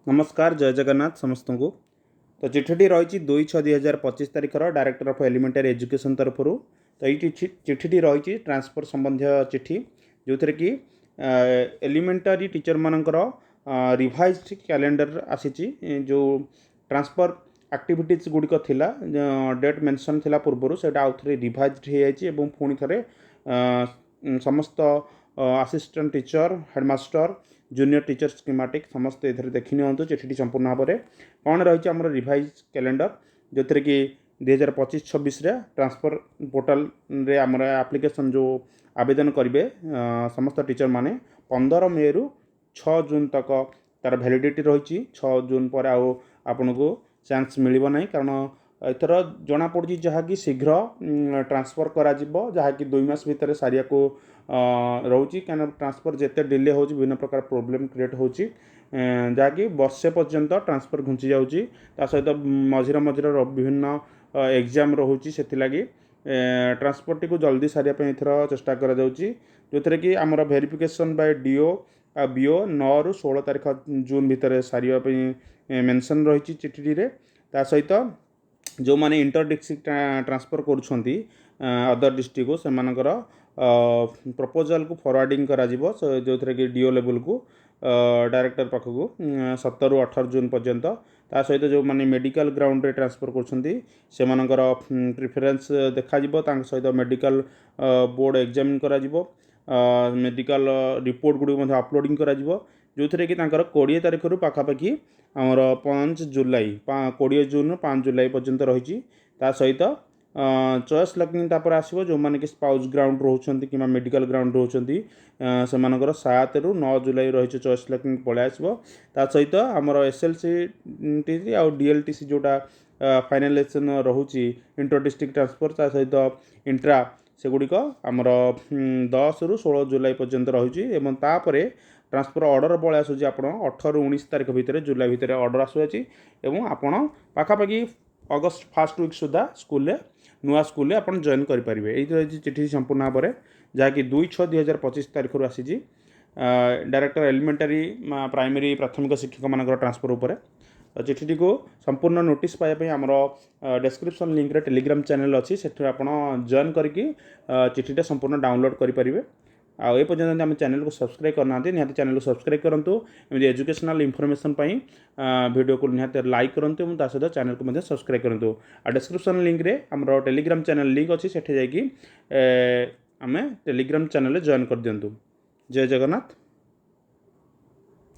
नमस्कार जय जगन्नाथ समस्त को। तो चिठी रही 2/6/2025 तारिखर डायरेक्टर ऑफ एलिमेंटरी एजुकेशन तरफ। तो ये चिठी रही ट्रांसफर संबंधी चिठी जो थे कि एलिमेंटरी टीचर मानकर रिवाइज्ड कैलेंडर आसी जो ट्रांसफर एक्टिविटीज गुड़िक थिला डेट मेंशन थिला पूर्व से आउ थे रिवाइज्ड हो जाए पुणी थे समस्त assistant teacher headmaster junior teacher schematic समस्त ये देखी नियंतु चिठी संपूर्ण भाव में कौन रही आम रिवाइज कैलेंडर जो थे कि 2025-26 ट्रांसफर पोर्टाल रे आमर एप्लिकेशन जो आवेदन करेंगे समस्त टीचर माने 15 मे रु 6 जून तक तार वैलिडिटी रही 6 जून पर आपन को चांस मिल ना कारण एथर जना पड़ी जहाँकि शीघ्र ट्रांसफर करा जहाँकि 2 मास भितर सारिया को रोचे क्या ट्रांसफर जिते डिले हो विभिन्न प्रकार प्रोब्लेम क्रिएट हो जहाँकि वर्षे पर्यंत ट्रांसफर घुंची जाऊँगी सहित मझिरे मझिरे विभिन्न एग्जाम रोचे से ट्रांसफर टी जल्दी सारे एथर चेष्टा कर जो थे कि आमर वेरिफिकेशन बाय डीओ बीओ 9 रु 16 तारीख जून भितर सारे मेंशन रही चिठी सहित जो माने इंटर डिस्ट्रिक्ट ट्रांसफर करुँच अदर डिस्ट्रिक्ट को सेमानकर प्रपोजल को फॉरवर्डिंग करा जो थे कि डीओ लेवल को डायरेक्टर पाखक 17 रु 18 जून पर्यंत सहित जो माने मेडिकल ग्राउंड रे ट्रांसफर कर प्रिफरेन्स देखा सहित मेडिकल बोर्ड एग्जामिन करा मेडिकल रिपोर्ट गुड़ी अपलोडिंग करा जो थे कि 20 तारीख रु पाखापाखि आमर 5 जुलाई 20 जून 5 जुलाई पर्यंत रही सहित चॉइस लर्निंग तापर आसो जो मैंने कि स्पाउस ग्राउंड रोचंती कि मेडिकल ग्राउंड रोचंती से 7 रु 9 जुलाई रही चॉइस लर्निंग पलै आसो सहित आमर एसएलसी आ डीएलटीसी जोटा फाइनालाइजेशन रोचे इंटर डिस्ट्रिक्ट ट्रांसफर सहित इंट्रा से गुड़िक आमर 10 रु 16 जुलाई पर्यंत रही ट्रांसफर ऑर्डर पलै आसूँ आप 18 रु 19 तारीख भितर जुलाई भितर ऑर्डर आसूँ आपड़ पाखापाखि अगस्ट फर्स्ट वीक सुधा स्कूल नुआ स्कूल आप जॉइन करेंगे ये चिठी संपूर्ण भाव में जहाँकि 2/6/2025 तारीख रू आसी डायरेक्टर एलिमेंटरी प्राइमरी प्राथमिक शिक्षक मान ट्रांसफर उपर चिठी को संपूर्ण नोटिस पाइबा आमर डिस्क्रिप्शन लिंक रे टेलीग्राम चैनल अच्छी से आप जॉइन करके चिठीटा संपूर्ण डाउनलोड करेंगे आउ ए पर्यटन आम चैनल को सब्सक्राइब करना निहाती चैनल को सब्सक्राइब करूँ एमती एजुकेशनल इनफॉरमेशन वीडियो को निहाती लाइक करूँ और सहित चैनल को सब्सक्राइब करूँ आ डिस्क्रिप्शन लिंक रे आमर टेलीग्राम चैनल लिंक अच्छी से जाकि आम टेलीग्राम चैनल जॉइन कर दिंतु। जय जगन्नाथ।